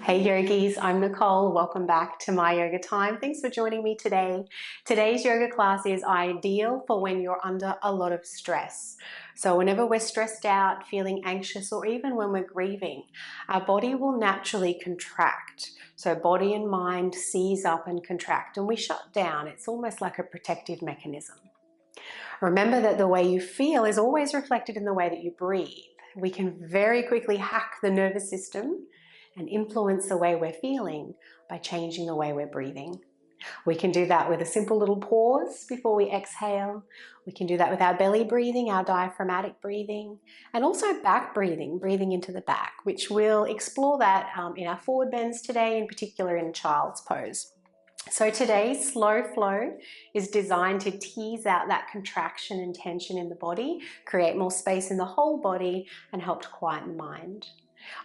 Hey yogis, I'm Nicole. Welcome back to My Yoga Time. Thanks for joining me today. Today's yoga class is ideal for when you're under a lot of stress. So whenever we're stressed out, feeling anxious, or even when we're grieving, our body will naturally contract. So body and mind seize up and contract and we shut down. It's almost like a protective mechanism. Remember that the way you feel is always reflected in the way that you breathe. We can very quickly hack the nervous system and influence the way we're feeling by changing the way we're breathing. We can do that with a simple little pause before we exhale. We can do that with our belly breathing, our diaphragmatic breathing, and also back breathing, breathing into the back, which we'll explore that in our forward bends today, in particular in child's pose. So today's slow flow is designed to tease out that contraction and tension in the body, create more space in the whole body, and help to quieten the mind.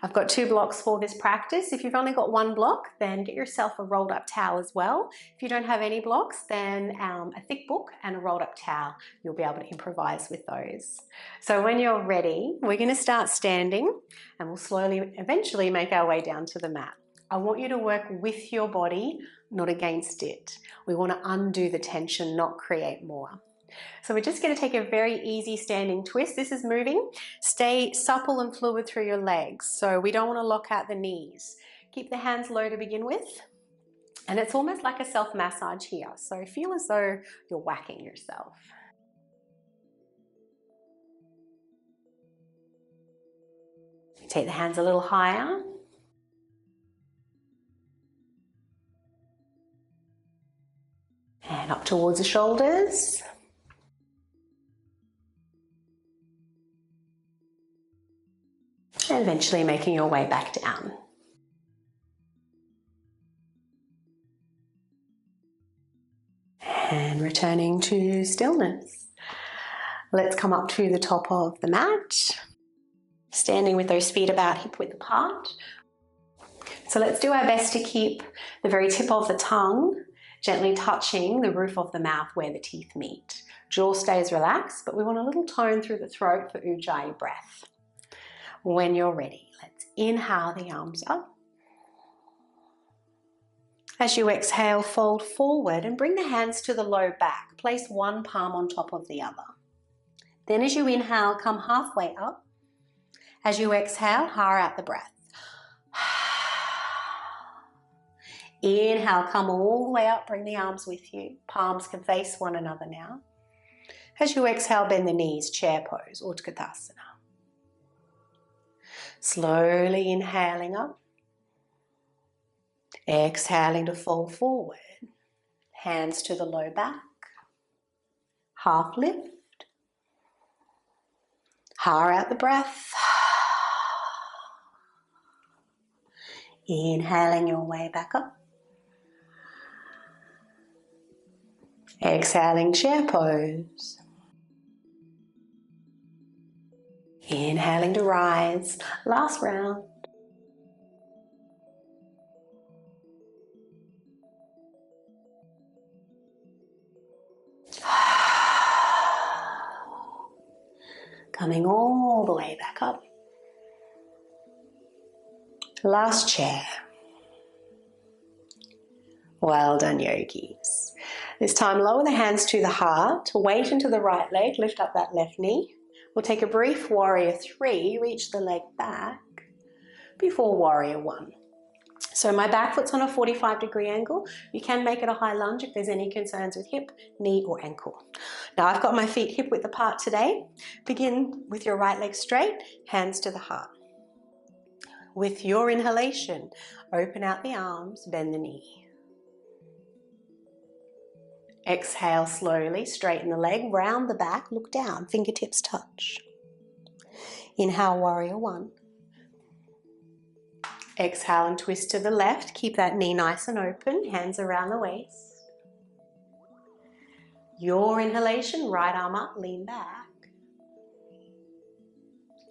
I've got 2 blocks for this practice. If you've only got 1 block, then get yourself a rolled up towel as well. If you don't have any blocks, then a thick book and a rolled up towel. You'll be able to improvise with those. So when you're ready, we're going to start standing and we'll slowly, eventually make our way down to the mat. I want you to work with your body, not against it. We want to undo the tension, not create more. So we're just going to take a very easy standing twist. This is moving. Stay supple and fluid through your legs. So we don't want to lock out the knees. Keep the hands low to begin with. And it's almost like a self-massage here. So feel as though you're whacking yourself. Take the hands a little higher. And up towards the shoulders. And eventually making your way back down. And returning to stillness. Let's come up to the top of the mat. Standing with those feet about hip width apart. So let's do our best to keep the very tip of the tongue gently touching the roof of the mouth where the teeth meet. Jaw stays relaxed, but we want a little tone through the throat for Ujjayi breath. When you're ready, let's inhale the arms up. As you exhale, fold forward and bring the hands to the low back. Place one palm on top of the other. Then as you inhale, come halfway up. As you exhale, hara out the breath. Inhale, come all the way up, bring the arms with you. Palms can face one another now. As you exhale, bend the knees, chair pose, Utkatasana. Slowly inhaling up. Exhaling to fold forward. Hands to the low back. Half lift. Hara out the breath. Inhaling your way back up. Exhaling chair pose. Inhaling to rise. Last round. Coming all the way back up. Last chair. Well done, yogis. This time, lower the hands to the heart, weight into the right leg, lift up that left knee. We'll take a brief warrior 3, reach the leg back before warrior 1. So my back foot's on a 45-degree angle. You can make it a high lunge if there's any concerns with hip, knee, or ankle. Now I've got my feet hip width apart today. Begin with your right leg straight, hands to the heart. With your inhalation, open out the arms, bend the knee. Exhale slowly, straighten the leg, round the back, look down, fingertips touch. Inhale, warrior 1. Exhale and twist to the left, keep that knee nice and open, hands around the waist. Your inhalation, right arm up, lean back.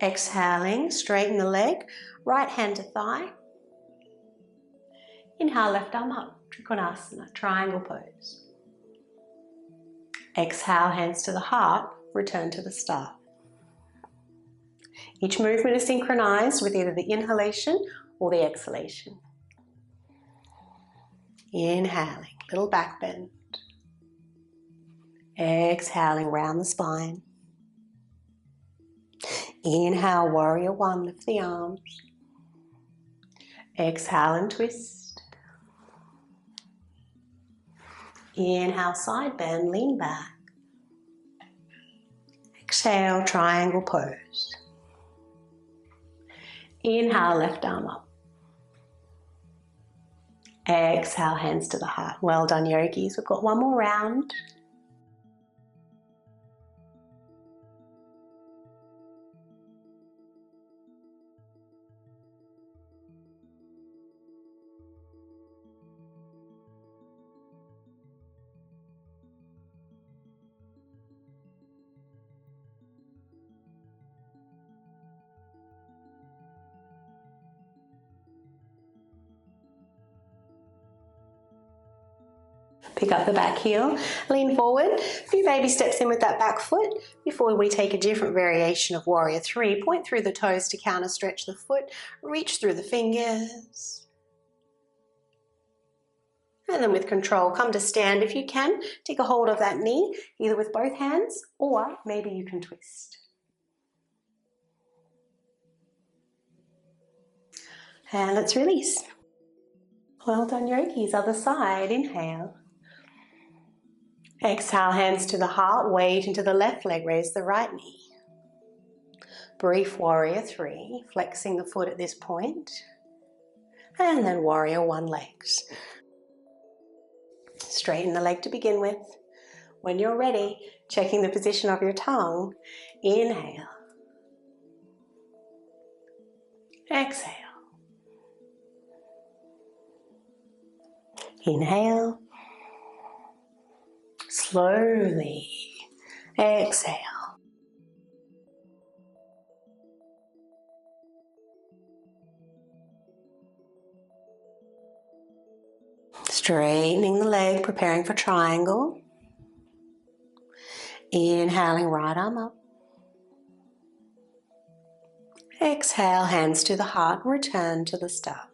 Exhaling, straighten the leg, right hand to thigh. Inhale, left arm up, Trikonasana, triangle pose. Exhale, hands to the heart, return to the start. Each movement is synchronized with either the inhalation or the exhalation. Inhaling, little back bend. Exhaling, round the spine. Inhale, warrior one, lift the arms. Exhale and twist. Inhale, side bend, lean back. Exhale, triangle pose. Inhale, left arm up. Exhale, hands to the heart. Well done, yogis. We've got one more round. Pick up the back heel, lean forward, a few baby steps in with that back foot before we take a different variation of warrior three. Point through the toes to counter stretch the foot, reach through the fingers. And then with control, come to stand if you can. Take a hold of that knee, either with both hands or maybe you can twist. And let's release. Well done, yogis. Other side, inhale. Exhale, hands to the heart, weight into the left leg, raise the right knee. Brief warrior three, flexing the foot at this point. And then warrior one legs. Straighten the leg to begin with. When you're ready, checking the position of your tongue, inhale. Exhale. Inhale. Slowly exhale. Straightening the leg, preparing for triangle. Inhaling, right arm up. Exhale, hands to the heart, return to the start.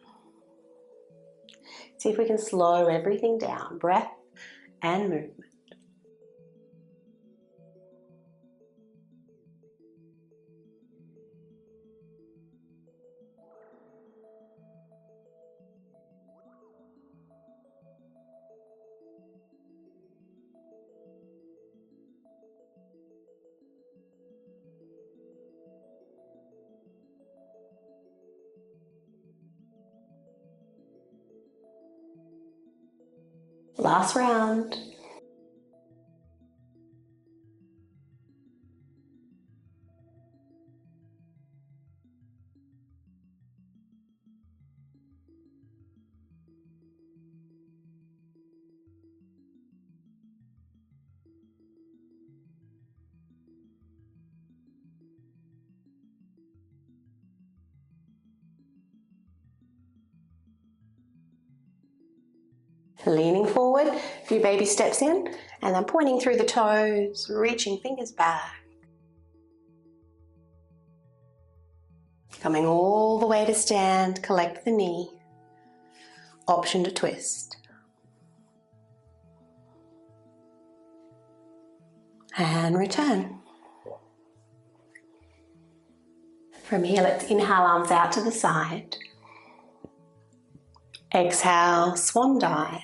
See if we can slow everything down, breath and movement. Last round. Leaning forward, a few baby steps in, and then pointing through the toes, reaching fingers back. Coming all the way to stand, collect the knee. Option to twist. And return. From here, let's inhale, arms out to the side. Exhale, swan dive.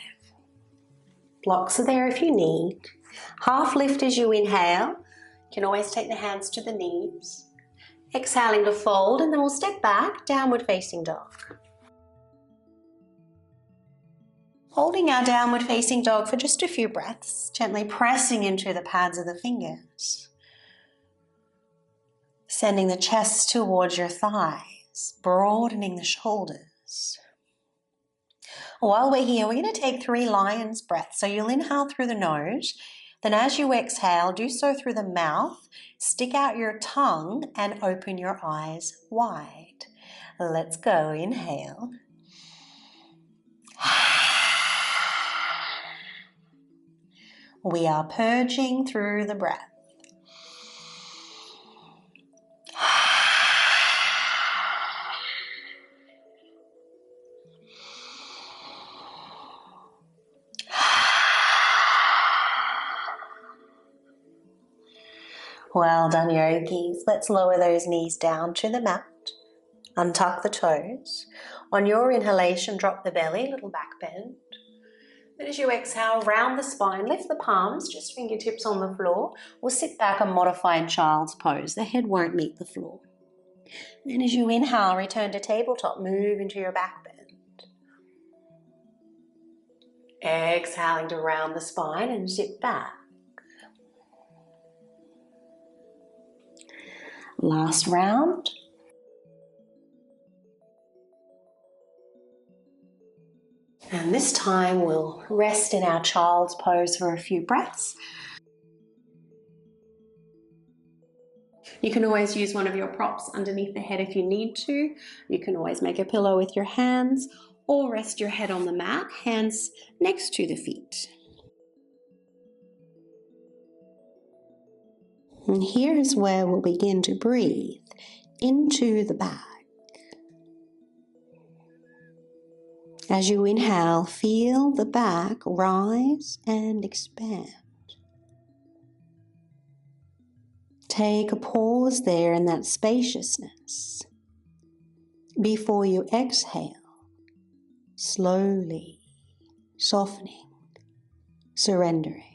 Blocks are there if you need. Half lift as you inhale. You can always take the hands to the knees. Exhaling to fold, and then we'll step back, downward facing dog. Holding our downward facing dog for just a few breaths, gently pressing into the pads of the fingers. Sending the chest towards your thighs, broadening the shoulders. While we're here, we're going to take 3 lion's breaths. So you'll inhale through the nose, then as you exhale, do so through the mouth, stick out your tongue and open your eyes wide. Let's go, inhale. We are purging through the breath. Well done, yogis. Let's lower those knees down to the mat. Untuck the toes. On your inhalation, drop the belly, little back bend. Then as you exhale, round the spine, lift the palms, just fingertips on the floor. We'll sit back and modify in child's pose. The head won't meet the floor. Then as you inhale, return to tabletop, move into your back bend. Exhaling to round the spine and sit back. Last round. And this time we'll rest in our child's pose for a few breaths. You can always use one of your props underneath the head if you need to. You can always make a pillow with your hands or rest your head on the mat, hands next to the feet. And here is where we'll begin to breathe into the back. As you inhale, feel the back rise and expand. Take a pause there in that spaciousness. Before you exhale, slowly softening, surrendering.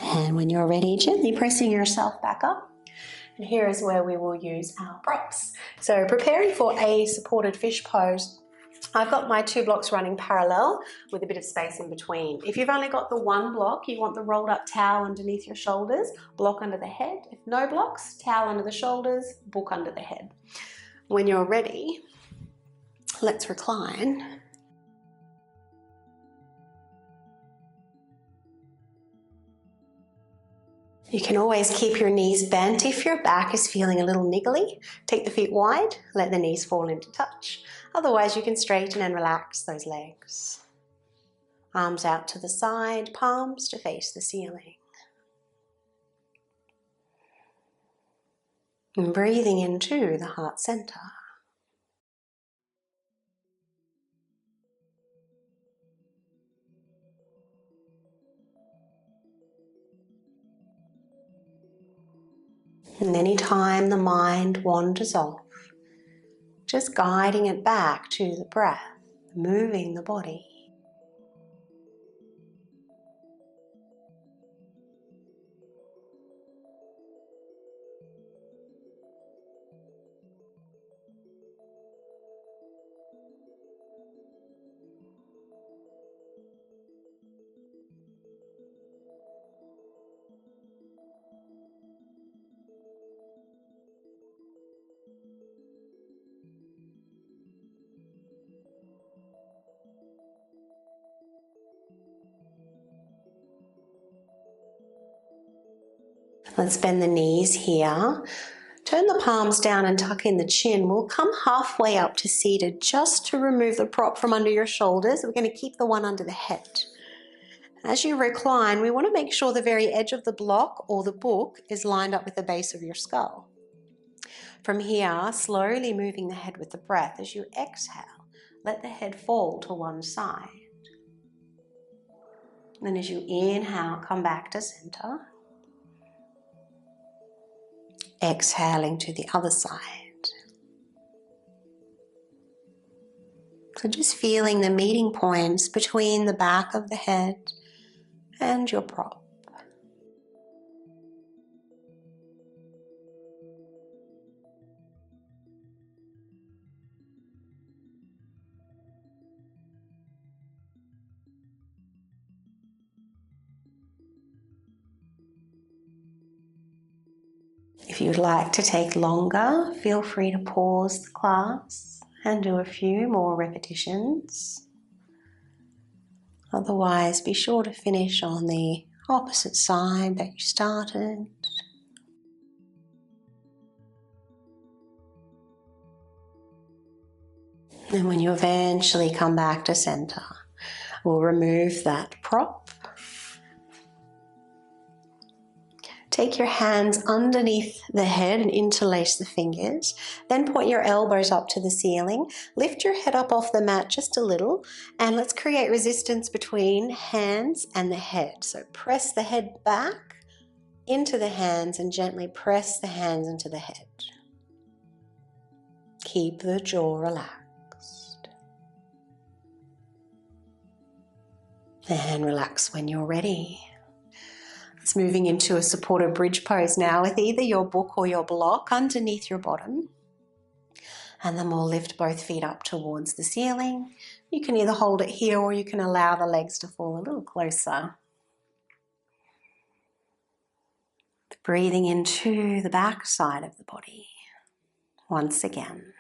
And when you're ready, gently pressing yourself back up. And here is where we will use our props. So preparing for a supported fish pose, I've got my 2 blocks running parallel with a bit of space in between. If you've only got the 1 block, you want the rolled up towel underneath your shoulders, block under the head. If no blocks, towel under the shoulders, book under the head. When you're ready, let's recline. You can always keep your knees bent. If your back is feeling a little niggly, take the feet wide, let the knees fall into touch. Otherwise, you can straighten and relax those legs. Arms out to the side, palms to face the ceiling. And breathing into the heart center. And anytime the mind wanders off, just guiding it back to the breath, moving the body. Let's bend the knees here. Turn the palms down and tuck in the chin. We'll come halfway up to seated just to remove the prop from under your shoulders. We're going to keep the one under the head. As you recline, we want to make sure the very edge of the block or the book is lined up with the base of your skull. From here, slowly moving the head with the breath. As you exhale, let the head fall to one side. Then as you inhale, come back to center. Exhaling to the other side. So just feeling the meeting points between the back of the head and your prop. If you'd like to take longer, feel free to pause the class and do a few more repetitions. Otherwise, be sure to finish on the opposite side that you started. And when you eventually come back to center, we'll remove that prop. Take your hands underneath the head and interlace the fingers. Then point your elbows up to the ceiling. Lift your head up off the mat just a little, and let's create resistance between hands and the head. So press the head back into the hands and gently press the hands into the head. Keep the jaw relaxed. And relax when you're ready. It's moving into a supported bridge pose now with either your book or your block underneath your bottom. And then we'll lift both feet up towards the ceiling. You can either hold it here or you can allow the legs to fall a little closer. Breathing into the back side of the body once again.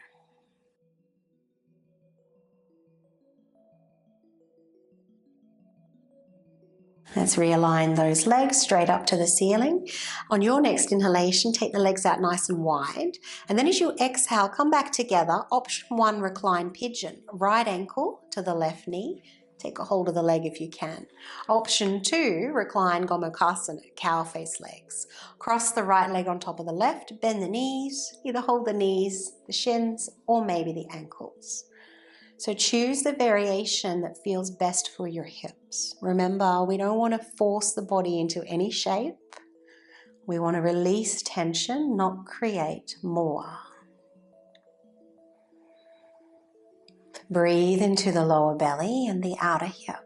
Let's realign those legs straight up to the ceiling. On your next inhalation, take the legs out nice and wide. And then as you exhale, come back together. Option 1, recline pigeon. Right ankle to the left knee. Take a hold of the leg if you can. Option 2, recline gomukhasana, cow face legs. Cross the right leg on top of the left, bend the knees. Either hold the knees, the shins, or maybe the ankles. So choose the variation that feels best for your hips. Remember, we don't want to force the body into any shape. We want to release tension, not create more. Breathe into the lower belly and the outer hip.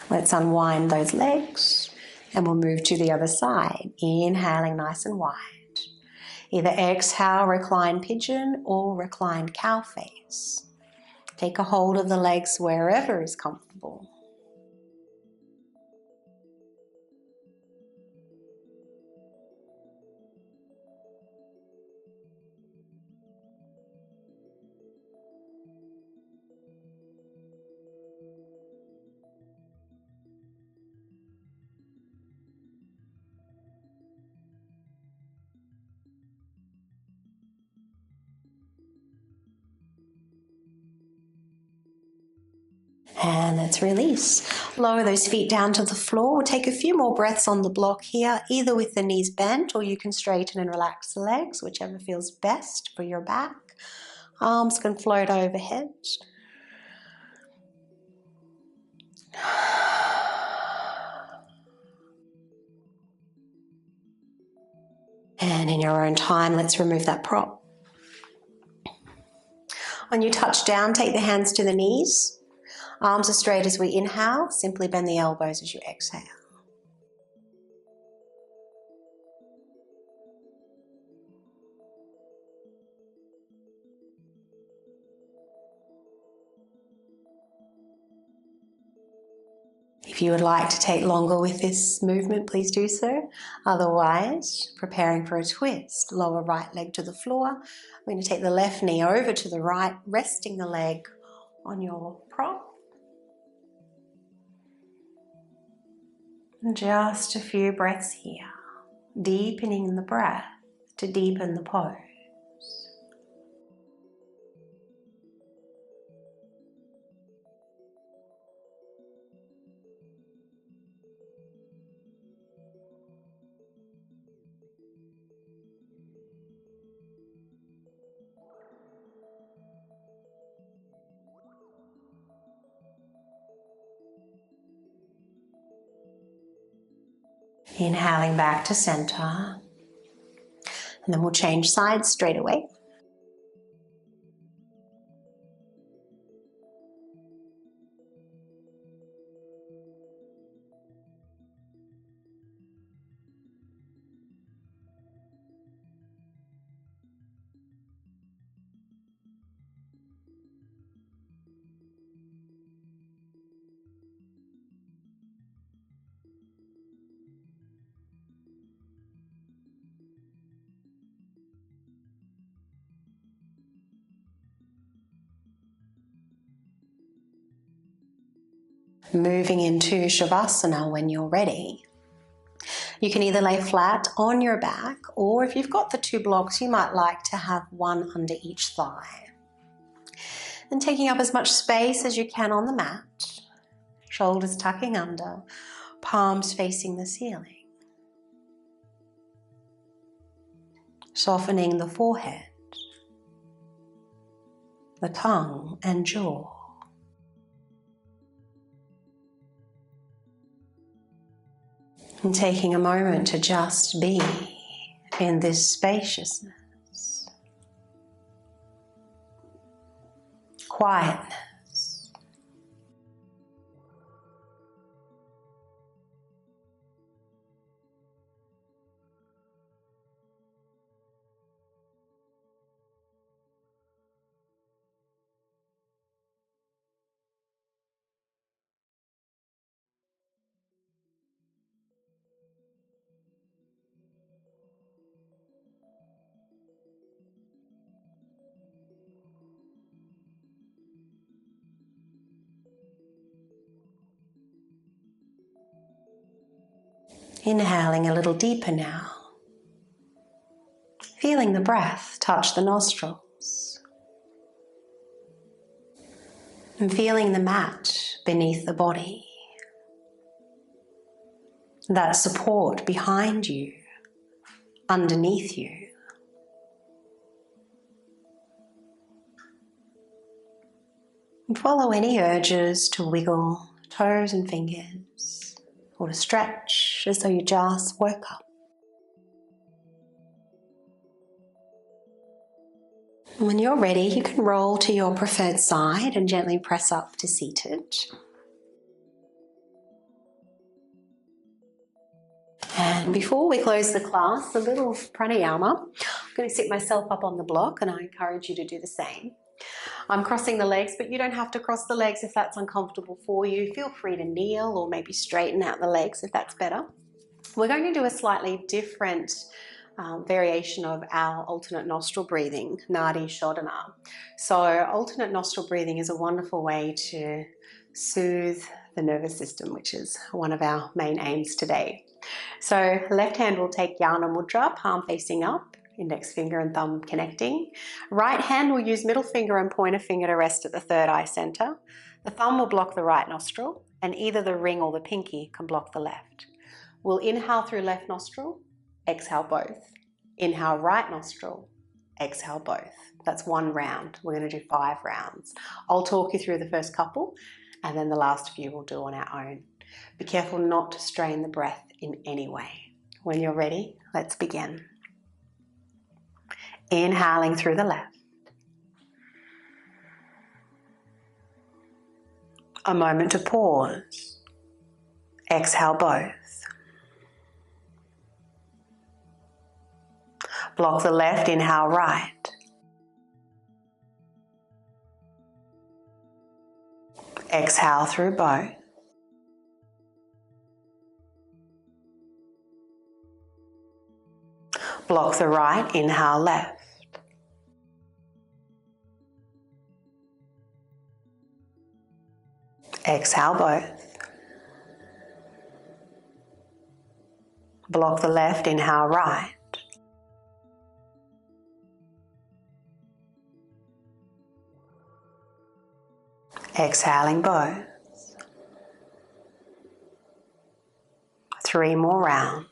Let's unwind those legs and we'll move to the other side. Inhaling nice and wide. Either exhale, recline pigeon, or recline cow face. Take a hold of the legs wherever is comfortable. And let's release. Lower those feet down to the floor. We'll take a few more breaths on the block here, either with the knees bent or you can straighten and relax the legs, whichever feels best for your back. Arms can float overhead. And in your own time, let's remove that prop. On your touch down, take the hands to the knees. Arms as straight as we inhale. Simply bend the elbows as you exhale. If you would like to take longer with this movement, please do so. Otherwise, preparing for a twist. Lower right leg to the floor. We're going to take the left knee over to the right, resting the leg on your prop. And just a few breaths here. Deepening the breath to deepen the pose. Inhaling back to center. And then we'll change sides straight away. Moving into Shavasana when you're ready. You can either lay flat on your back, or if you've got the two blocks, you might like to have one under each thigh. And taking up as much space as you can on the mat, shoulders tucking under, palms facing the ceiling. Softening the forehead, the tongue and jaw. And taking a moment to just be in this spaciousness, quietness. Inhaling a little deeper now. Feeling the breath touch the nostrils. And feeling the mat beneath the body. That support behind you, underneath you. And follow any urges to wiggle toes and fingers, or to stretch as though you just woke up. When you're ready, you can roll to your preferred side and gently press up to seated. And before we close the class, a little pranayama. I'm going to sit myself up on the block, and I encourage you to do the same. I'm crossing the legs, but you don't have to cross the legs if that's uncomfortable for you. Feel free to kneel or maybe straighten out the legs if that's better. We're going to do a slightly different variation of our alternate nostril breathing, Nadi Shodhana. So alternate nostril breathing is a wonderful way to soothe the nervous system, which is one of our main aims today. So left hand will take Jnana Mudra, palm facing up, index finger and thumb connecting. Right hand will use middle finger and pointer finger to rest at the third eye center. The thumb will block the right nostril, and either the ring or the pinky can block the left. We'll inhale through left nostril, exhale both. Inhale right nostril, exhale both. That's one round. We're going to do 5 rounds. I'll talk you through the first couple, and then the last few we'll do on our own. Be careful not to strain the breath in any way. When you're ready, let's begin. Inhaling through the left. A moment to pause. Exhale both. Block the left, inhale right. Exhale through both. Block the right, inhale left. Exhale both. Block the left, inhale right. Exhaling both. 3 more rounds.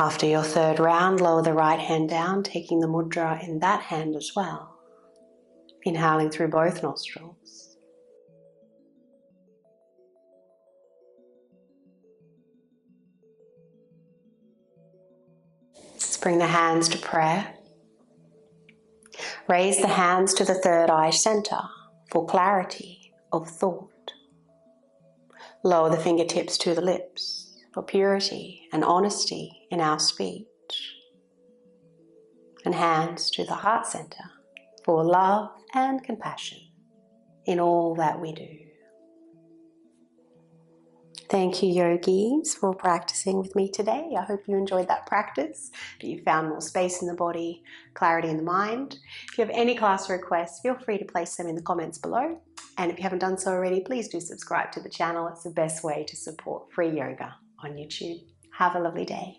After your third round, lower the right hand down, taking the mudra in that hand as well. Inhaling through both nostrils. Let's bring the hands to prayer. Raise the hands to the third eye center for clarity of thought. Lower the fingertips to the lips for purity and honesty in our speech. And hands to the heart center for love and compassion in all that we do. Thank you, yogis, for practicing with me today. I hope you enjoyed that practice, that you found more space in the body, clarity in the mind. If you have any class requests, feel free to place them in the comments below. And if you haven't done so already, please do subscribe to the channel. It's the best way to support free yoga on YouTube. Have a lovely day.